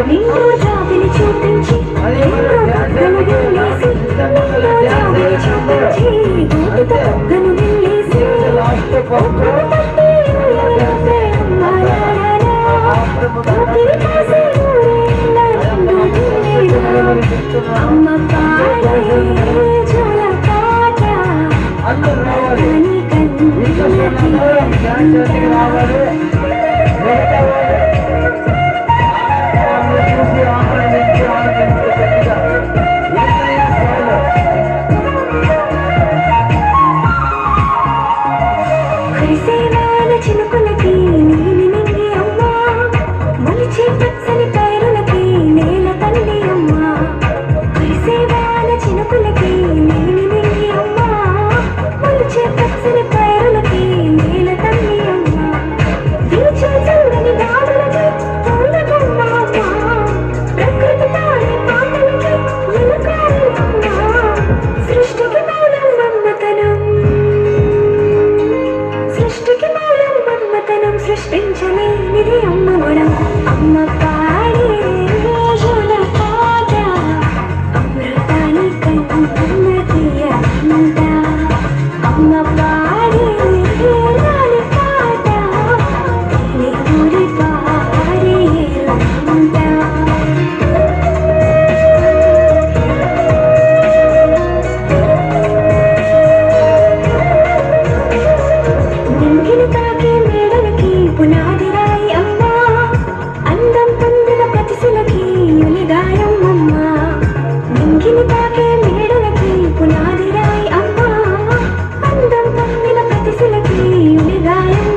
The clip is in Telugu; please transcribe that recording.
నిన్ను జాబిలి చూపించి బొగ్గను వెళ్ళేసి అమ్మ పాడే జోల పాట హరిసేవాల చినుకులకి నీలి నింగి అమ్మ మొలిచే పచ్చని పైరులకి నేల తల్లి అమ్మ హరిసేవాల చినుకులకి నీలి నింగి అమ్మ మొలిచే పచ్చని పైరులకి నేల తల్లి అమ్మ వీచే చల్లని గాలులకి పూల బొమ్మ అమ్మ ప్రకృతి తాడే పాటలకి ఎలుకాలి అమ్మ సృష్టికి మూలం మమ్మతనం సృష్టికి మూలం మన్మతనం సృష్టించలేనిది అమ్మ గుణం అమ్మ పాడే రోజుల పాట అమృతాని కన్న తీయమంట అమ్మ పాడే రాని పాట ఊరి పారే అంట నింగిని తాకే మేడలకి పునాది రాయి అమ్మ అందం పొందిన ప్రతిశిలకి యునిగాయం అమ్మ నింగిని తాకే మేడలకి పునాది రాయి అమ్మ అందం పొందిన ప్రతిశిలకి యునిగాయం